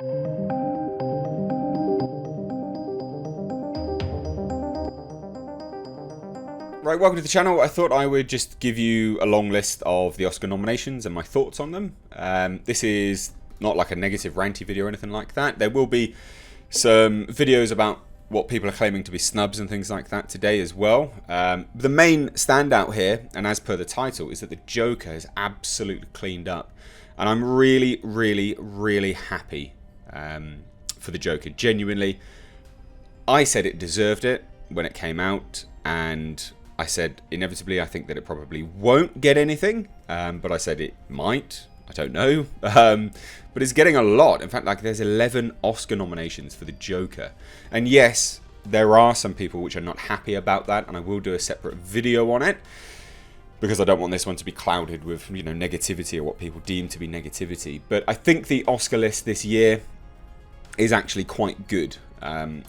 Right, welcome to the channel. I thought I would just give you a long list of the Oscar nominations and my thoughts on them. This is not like a negative ranty video or anything like that. There will be some videos about what people are claiming to be snubs and things like that today as well. The main standout here, and as per the title, is that the Joker is absolutely cleaned up. And I'm really, really, really happy for the Joker. Genuinely, I said it deserved it when it came out, and I said, inevitably, I think that it probably won't get anything, but I said it might. I don't know. But it's getting a lot. In fact, like, there's 11 Oscar nominations for the Joker. And yes, there are some people which are not happy about that, and I will do a separate video on it, because I don't want this one to be clouded with, you know, negativity or what people deem to be negativity. But I think the Oscar list this year is actually quite good.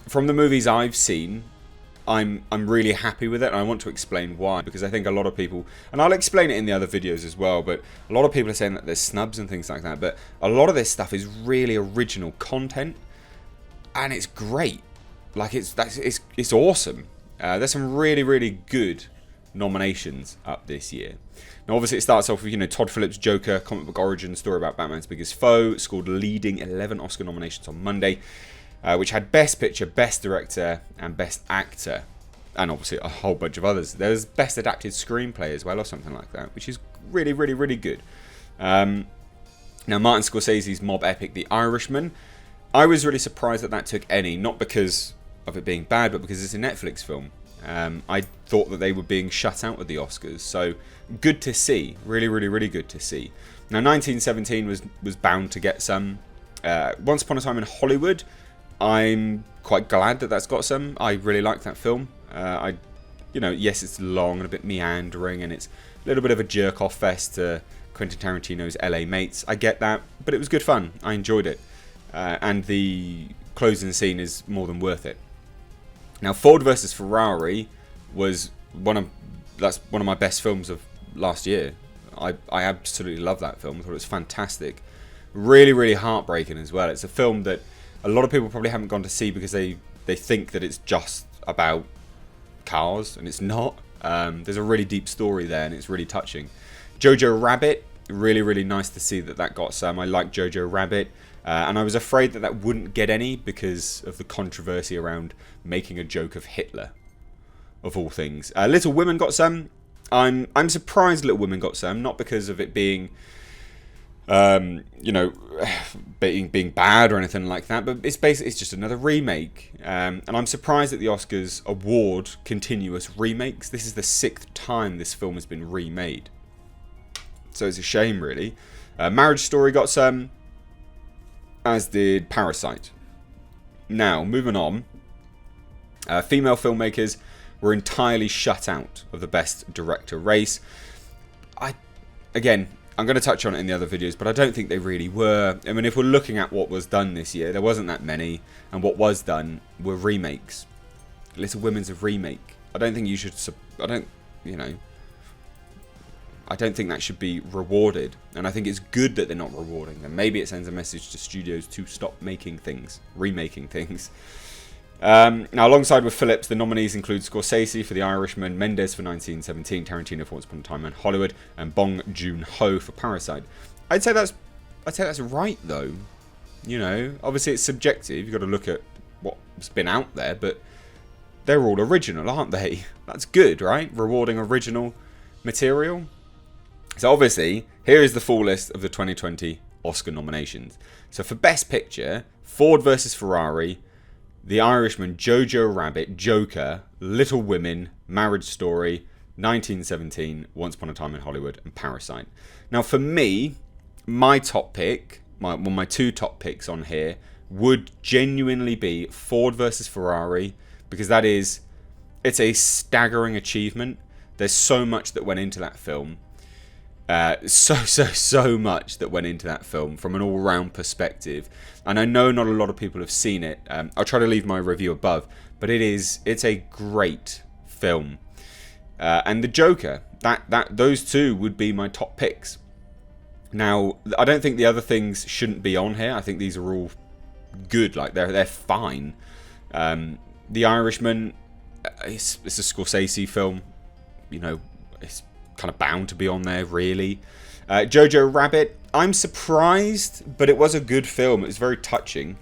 From the movies I've seen, I'm really happy with it, and I want to explain why, because I think a lot of people, and I'll explain it in the other videos as well, but a lot of people are saying that there's snubs and things like that, but a lot of this stuff is really original content, and it's great. Like, it's awesome. There's some really, really good nominations up this year. Now, obviously, it starts off with, you know, Todd Phillips' Joker, comic book origin story about Batman's biggest foe, scored leading 11 Oscar nominations on Monday. Which had Best Picture, Best Director, and Best Actor, and obviously a whole bunch of others. There's Best Adapted Screenplay as well, or something like that, which is really, really, really good. Now, Martin Scorsese's mob epic, The Irishman, I was really surprised that that took any, not because of it being bad, but because it's a Netflix film. I thought that they were being shut out of the Oscars, so good to see. Really, really, really good to see. Now, 1917 was bound to get some. Once Upon a Time in Hollywood, I'm quite glad that that's got some. I really like that film. You know, yes, it's long and a bit meandering, and it's a little bit of a jerk-off fest to Quentin Tarantino's LA Mates. I get that, but it was good fun. I enjoyed it. And the closing scene is more than worth it. Now, Ford versus Ferrari was one of my best films of last year. I absolutely love that film. I thought it was fantastic. Really, really heartbreaking as well. It's a film that a lot of people probably haven't gone to see because they think that it's just about cars, and it's not. There's a really deep story there, and it's really touching. Jojo Rabbit, really, really nice to see that got some. I like Jojo Rabbit, and I was afraid that wouldn't get any because of the controversy around making a joke of Hitler, of all things. Little Women got some. I'm surprised Little Women got some, not because of it being you know, being bad or anything like that, but it's just another remake, and I'm surprised that the Oscars award continuous remakes. This is the 6th time this film has been remade, so it's a shame, really. Marriage Story got some, as did Parasite. Now, moving on, female filmmakers were entirely shut out of the Best Director race. I'm going to touch on it in the other videos, but I don't think they really were. I mean, if we're looking at what was done this year, there wasn't that many, and what was done were remakes. Little Women's a remake. I don't think you should, I don't think that should be rewarded, and I think it's good that they're not rewarding them. Maybe it sends a message to studios to stop making things, remaking things. Now, alongside with Phillips, the nominees include Scorsese for The Irishman, Mendes for 1917, Tarantino for Once Upon a Time in Hollywood, and Bong Joon-ho for Parasite. I'd say that's right, though. You know, obviously it's subjective. You've got to look at what's been out there, but they're all original, aren't they? That's good, right? Rewarding original material. So obviously, here is the full list of the 2020 Oscar nominations. So for Best Picture, Ford versus Ferrari, The Irishman, Jojo Rabbit, Joker, Little Women, Marriage Story, 1917, Once Upon a Time in Hollywood, and Parasite. Now, for me, my top pick, my two top picks on here, would genuinely be Ford versus Ferrari, because it's a staggering achievement. There's so much that went into that film. So much that went into that film from an all-round perspective, and I know not a lot of people have seen it. I'll try to leave my review above, but it's a great film. And the Joker, those two would be my top picks. Now, I don't think the other things shouldn't be on here. I think these are all good. Like they're fine. The Irishman, it's a Scorsese film. You know, it's kind of bound to be on there, really. Jojo Rabbit, I'm surprised, but it was a good film. It was very touching.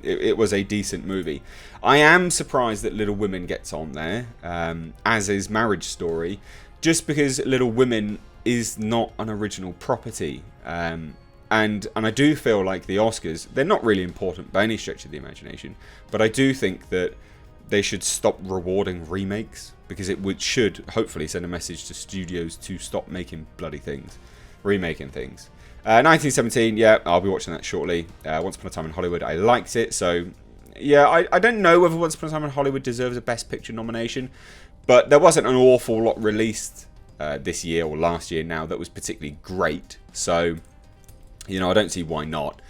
It was a decent movie. I am surprised that Little Women gets on there, as is Marriage Story, just because Little Women is not an original property. And I do feel like the Oscars, they're not really important by any stretch of the imagination, but I do think that they should stop rewarding remakes, because it should hopefully send a message to studios to stop making bloody things, remaking things. 1917, yeah, I'll be watching that shortly. Once Upon a Time in Hollywood, I liked it, so yeah, I don't know whether Once Upon a Time in Hollywood deserves a Best Picture nomination, but there wasn't an awful lot released this year or last year now that was particularly great, so you know, I don't see why not.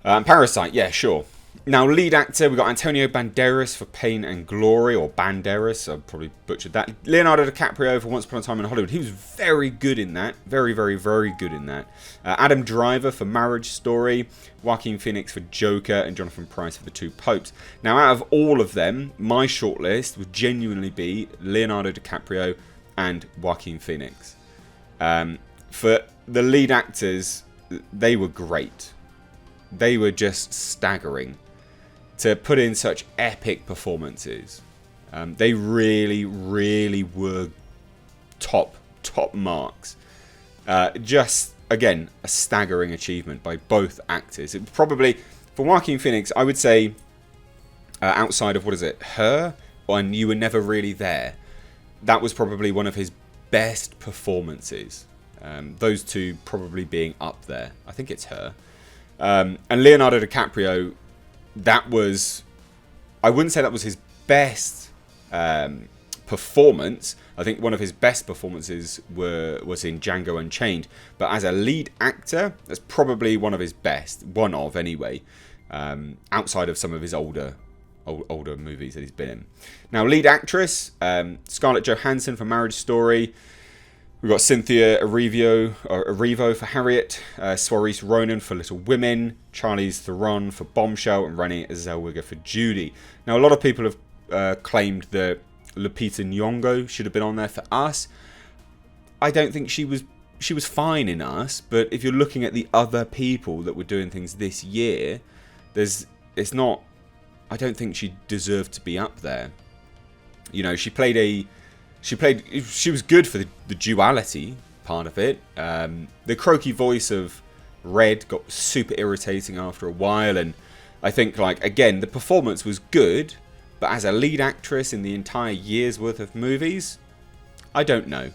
Parasite, yeah, sure. Now, lead actor, we've got Antonio Banderas for Pain and Glory, or Banderas, I probably butchered that. Leonardo DiCaprio for Once Upon a Time in Hollywood. He was very good in that. Very, very, very good in that. Adam Driver for Marriage Story, Joaquin Phoenix for Joker, and Jonathan Pryce for The Two Popes. Now, out of all of them, my shortlist would genuinely be Leonardo DiCaprio and Joaquin Phoenix. For the lead actors, they were great. They were just staggering to put in such epic performances. They really, really were top marks. Just, again, a staggering achievement by both actors. It probably, for Joaquin Phoenix, I would say, outside of, Her, and You Were Never Really There, that was probably one of his best performances. Those two probably being up there. I think it's Her. And Leonardo DiCaprio, that was, I wouldn't say that was his best performance. I think one of his best performances was in Django Unchained. But as a lead actor, that's probably one of his best. One of, anyway. Outside of some of his older movies that he's been in. Now, lead actress, Scarlett Johansson for Marriage Story. We've got Cynthia Erivo for Harriet, Saoirse Ronan for Little Women, Charlize Theron for Bombshell, and Renée Zellweger for Judy. Now, a lot of people have claimed that Lupita Nyong'o should have been on there for Us. I don't think she was fine in Us, but if you're looking at the other people that were doing things this year, I don't think she deserved to be up there. You know, she was good for the duality part of it. The croaky voice of Red got super irritating after a while, and I think, like, again, the performance was good, but as a lead actress in the entire year's worth of movies, I don't know.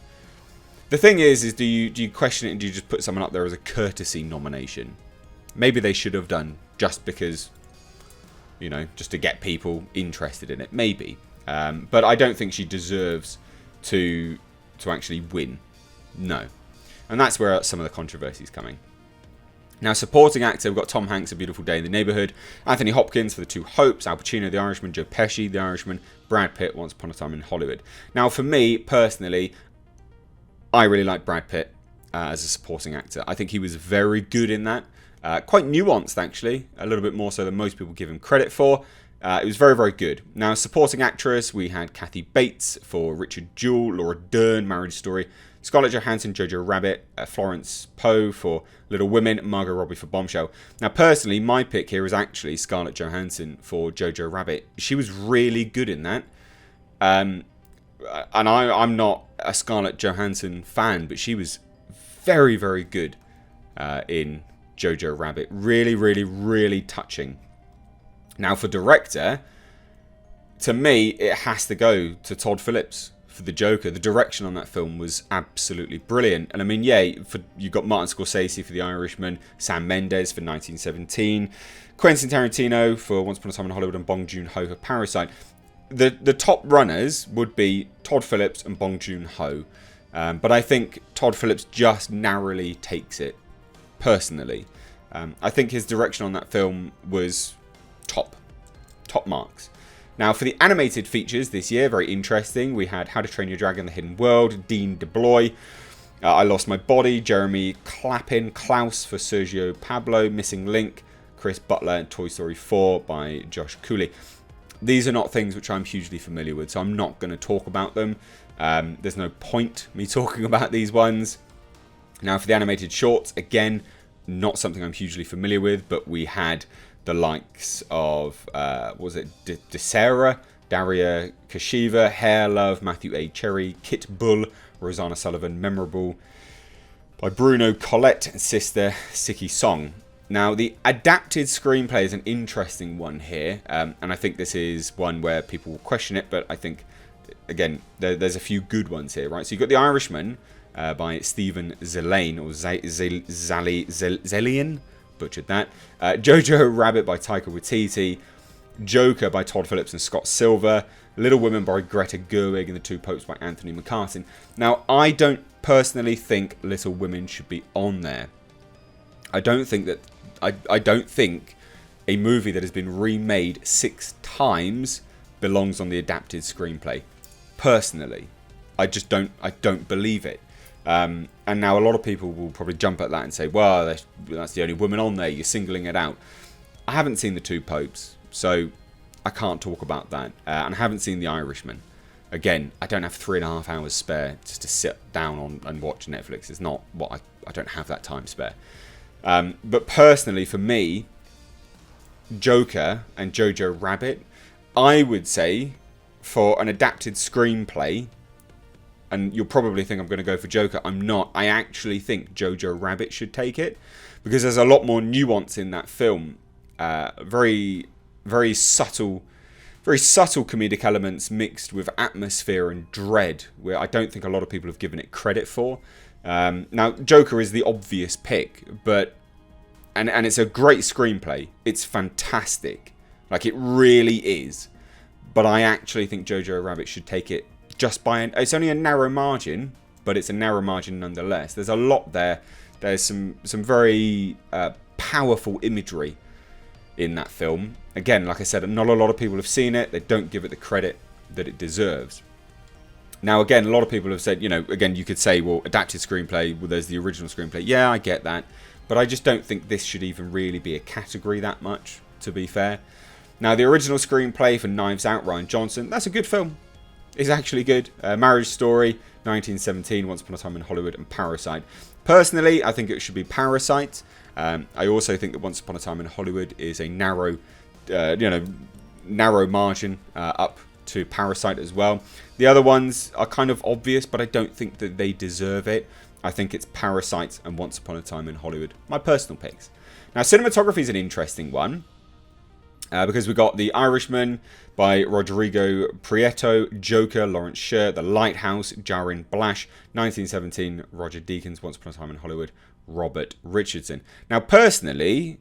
The thing is do you question it and do you just put someone up there as a courtesy nomination? Maybe they should have done, just because, you know, just to get people interested in it. Maybe. But I don't think she deserves to actually win. No. And that's where some of the controversy is coming. Now, supporting actor, we've got Tom Hanks, A Beautiful Day in the Neighborhood, Anthony Hopkins for The Two Hopes, Al Pacino, The Irishman, Joe Pesci, The Irishman, Brad Pitt, Once Upon a Time in Hollywood. Now, for me, personally, I really like Brad Pitt as a supporting actor. I think he was very good in that. Quite nuanced, actually. A little bit more so than most people give him credit for. It was very, very good. Now, supporting actress, we had Kathy Bates for Richard Jewell, Laura Dern, Marriage Story, Scarlett Johansson, Jojo Rabbit, Florence Poe for Little Women, Margot Robbie for Bombshell. Now, personally, my pick here is actually Scarlett Johansson for Jojo Rabbit. She was really good in that. And I'm not a Scarlett Johansson fan, but she was very, very good in Jojo Rabbit. Really, really, really touching. Now, for director, to me, it has to go to Todd Phillips for The Joker. The direction on that film was absolutely brilliant. And I mean, yeah, you got Martin Scorsese for The Irishman, Sam Mendes for 1917, Quentin Tarantino for Once Upon a Time in Hollywood, and Bong Joon-ho for Parasite. The top runners would be Todd Phillips and Bong Joon-ho. But I think Todd Phillips just narrowly takes it, personally. I think his direction on that film was top marks. Now, for the animated features this year, very interesting. We had How to Train Your Dragon, The Hidden World, Dean DeBlois, I Lost My Body, Jeremy Clappin, Klaus for Sergio Pablo, Missing Link, Chris Butler, and Toy Story 4 by Josh Cooley. These are not things which I'm hugely familiar with, so I'm not going to talk about them. There's no point me talking about these ones. Now, for the animated shorts, again, not something I'm hugely familiar with, but we had the likes of, Desera, Daria Kashiva, Hair Love, Matthew A. Cherry, Kit Bull, Rosanna Sullivan, Memorable by Bruno Collette, and Sister Siki Song. Now, the adapted screenplay is an interesting one here, and I think this is one where people will question it, but I think, again, there's a few good ones here, right? So you've got The Irishman by Stephen Zalian, or Zalian, butchered that. Jojo Rabbit by Taika Waititi. Joker by Todd Phillips and Scott Silver. Little Women by Greta Gerwig, and The Two Popes by Anthony McCartin. Now, I don't personally think Little Women should be on there. I don't think a movie that has been remade 6 times belongs on the adapted screenplay. Personally, I don't believe it. And now a lot of people will probably jump at that and say, well, that's the only woman on there, you're singling it out. I haven't seen The Two Popes, so I can't talk about that. And I haven't seen The Irishman. Again, I don't have 3.5 hours spare just to sit down and watch Netflix. It's not what I don't have that time spare. But personally, for me, Joker and Jojo Rabbit, I would say, for an adapted screenplay, and you'll probably think I'm going to go for Joker. I'm not. I actually think Jojo Rabbit should take it, because there's a lot more nuance in that film. Very, very subtle comedic elements mixed with atmosphere and dread, where I don't think a lot of people have given it credit for. Now, Joker is the obvious pick, but and it's a great screenplay. It's fantastic, like it really is. But I actually think Jojo Rabbit should take it just by it's only a narrow margin, but it's a narrow margin nonetheless. There's a lot there. There's some very powerful imagery in that film. Again, like I said, not a lot of people have seen it. They don't give it the credit that it deserves. Now, again, a lot of people have said, again, you could say, well, adapted screenplay, well, there's the original screenplay. Yeah, I get that. But I just don't think this should even really be a category that much, to be fair. Now, the original screenplay for Knives Out, Rian Johnson, that's a good film. It's actually good. Marriage Story, 1917, Once Upon a Time in Hollywood, and Parasite. Personally, I think it should be Parasite. I also think that Once Upon a Time in Hollywood is a narrow margin up to Parasite as well. The other ones are kind of obvious, but I don't think that they deserve it. I think it's Parasite and Once Upon a Time in Hollywood. My personal picks. Now, cinematography is an interesting one. Because we got The Irishman by Rodrigo Prieto, Joker, Lawrence Sher, The Lighthouse, Jarin Blash, 1917, Roger Deakins, Once Upon a Time in Hollywood, Robert Richardson. Now, personally,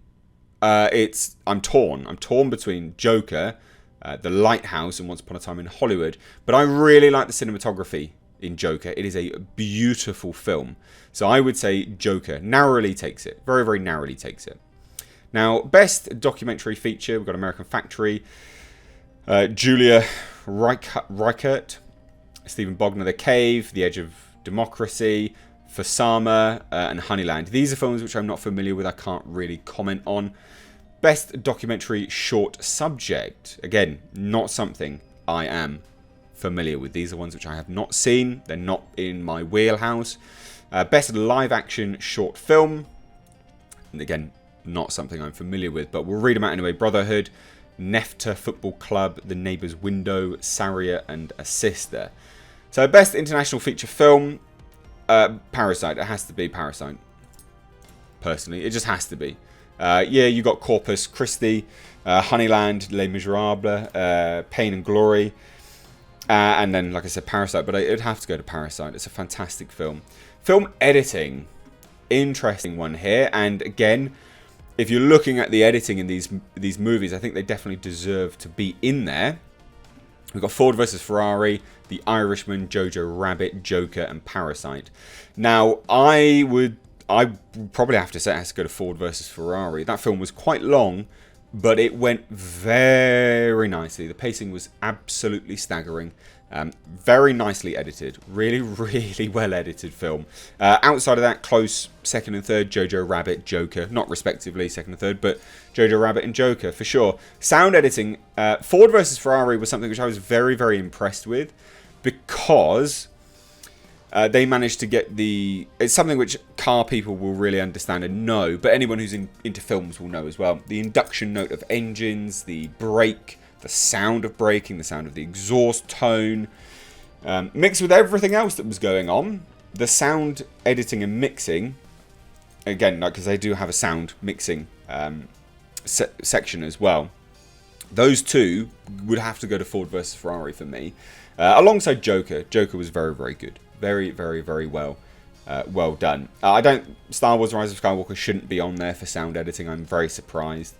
I'm torn. I'm torn between Joker, The Lighthouse, and Once Upon a Time in Hollywood. But I really like the cinematography in Joker. It is a beautiful film. So I would say Joker narrowly takes it. Very, very narrowly takes it. Now, best documentary feature, we've got American Factory, Julia Reichert, Stephen Bogner, The Cave, The Edge of Democracy, Fasama, and Honeyland. These are films which I'm not familiar with, I can't really comment on. Best documentary short subject, again, not something I am familiar with. These are ones which I have not seen, they're not in my wheelhouse. Best live action short film, and again, not something I'm familiar with, but we'll read them out anyway. Brotherhood, Nefta Football Club, The Neighbour's Window, Saria, and A Sister. So best international feature film, Parasite. It has to be Parasite. Personally, it just has to be. Yeah, you got Corpus Christi, Honeyland, Les Miserables, Pain and Glory, and then, like I said, Parasite. But it'd have to go to Parasite. It's a fantastic film. Film editing, interesting one here, and again, if you're looking at the editing in these movies, I think they definitely deserve to be in there. We've got Ford versus Ferrari, The Irishman, Jojo Rabbit, Joker, and Parasite. Now, I probably have to say it has to go to Ford versus Ferrari. That film was quite long, but it went very nicely. The pacing was absolutely staggering. Very nicely edited. Really, really well edited film. Outside of that, close second and third, Jojo Rabbit, Joker. Not respectively second and third, but Jojo Rabbit and Joker for sure. Sound editing, Ford versus Ferrari was something which I was very, very impressed with, because they managed to get the... It's something which car people will really understand and know, but anyone who's into films will know as well. The induction note of engines, the brake, the sound of braking, the sound of the exhaust tone, mixed with everything else that was going on. The sound editing and mixing, again, because they do have a sound mixing section as well. Those two would have to go to Ford versus Ferrari for me. Alongside Joker. Joker was very, very good. Very, very, very well done. Star Wars Rise of Skywalker shouldn't be on there for sound editing. I'm very surprised.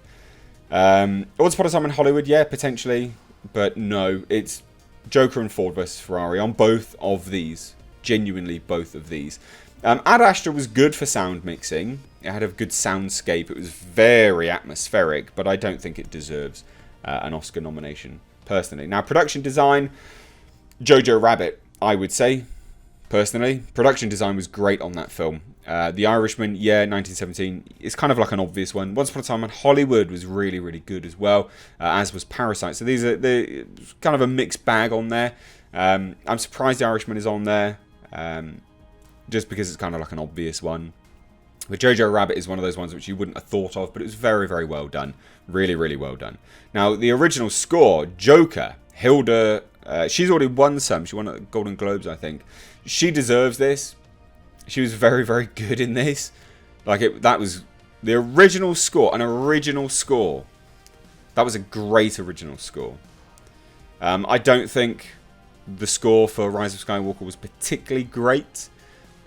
Once Upon a Time in Hollywood, yeah, potentially. But no, it's Joker and Ford versus Ferrari on both of these. Genuinely both of these. Ad Astra was good for sound mixing. It had a good soundscape. It was very atmospheric, but I don't think it deserves an Oscar nomination, personally. Now, production design, Jojo Rabbit, I would say, personally. Production design was great on that film. The Irishman, yeah, 1917, it's kind of like an obvious one. Once Upon a Time in Hollywood was really, really good as well, as was Parasite. So these are kind of a mixed bag on there. I'm surprised The Irishman is on there, just because it's kind of like an obvious one. But Jojo Rabbit is one of those ones which you wouldn't have thought of, but it was very, very well done. Really, really well done. Now, the original score, Joker, Hilda, she's already won some. She won at the Golden Globes, I think. She deserves this. She was very, very good in this. That was the original score. An original score. That was a great original score. I don't think the score for Rise of Skywalker was particularly great.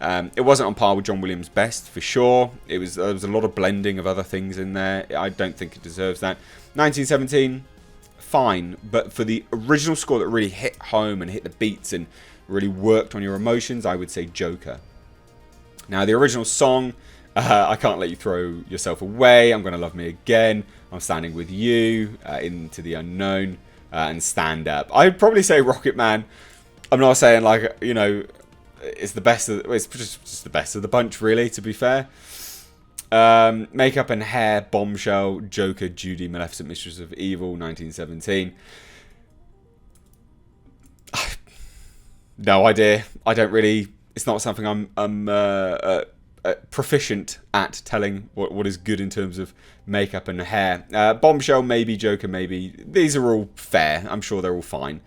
It wasn't on par with John Williams' best, for sure. There was a lot of blending of other things in there. I don't think it deserves that. 1917, fine. But for the original score that really hit home and hit the beats and really worked on your emotions, I would say Joker. Now, the original song, I Can't Let You Throw Yourself Away, I'm Gonna Love Me Again, I'm Standing With You, Into the Unknown, and Stand Up. I'd probably say Rocket Man. I'm not saying, like, you know, it's the best of, it's just the best of the bunch, really, to be fair. Makeup and Hair, Bombshell, Joker, Judy, Maleficent, Mistress of Evil, 1917. No idea. I don't really... It's not something I'm proficient at telling what is good in terms of makeup and hair. Bombshell, maybe. Joker, maybe. These are all fair. I'm sure they're all fine.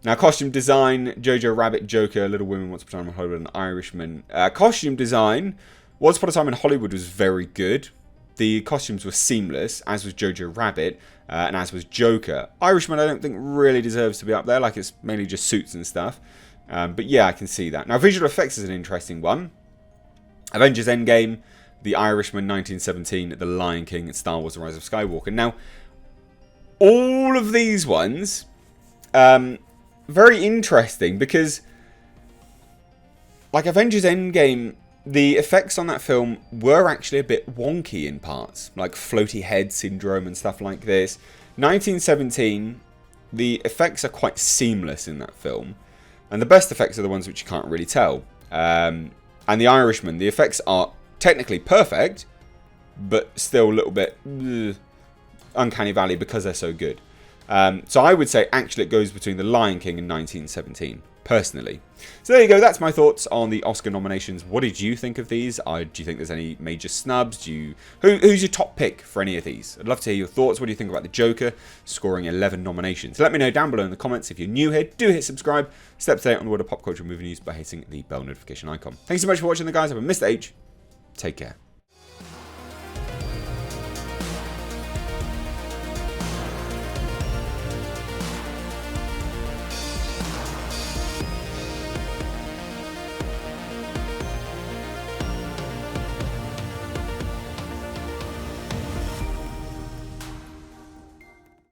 Now, costume design, Jojo Rabbit, Joker, Little Women, Once Upon a Time in Hollywood, and Irishman. Costume design, Once Upon a Time in Hollywood was very good. The costumes were seamless, as was Jojo Rabbit, and as was Joker. Irishman, I don't think really deserves to be up there. Like, it's mainly just suits and stuff. But yeah, I can see that. Now, visual effects is an interesting one. Avengers Endgame, The Irishman, 1917, The Lion King, and Star Wars The Rise of Skywalker. Now, all of these ones, very interesting because, like Avengers Endgame, the effects on that film were actually a bit wonky in parts. Like floaty head syndrome and stuff like this. 1917, the effects are quite seamless in that film. And the best effects are the ones which you can't really tell. And The Irishman, the effects are technically perfect, but still a little bit uncanny valley because they're so good. So I would say actually it goes between The Lion King and 1917, personally. So there you go, that's my thoughts on the Oscar nominations. What did you think of these? Do you think there's any major snubs? Who's your top pick for any of these? I'd love to hear your thoughts. What do you think about the Joker scoring 11 nominations? Let me know down below in the comments. If you're new here, do hit subscribe. Stay up to date on the world of pop culture and movie news by hitting the bell notification icon. Thanks so much for watching, guys. I've been Mr. H. Take care.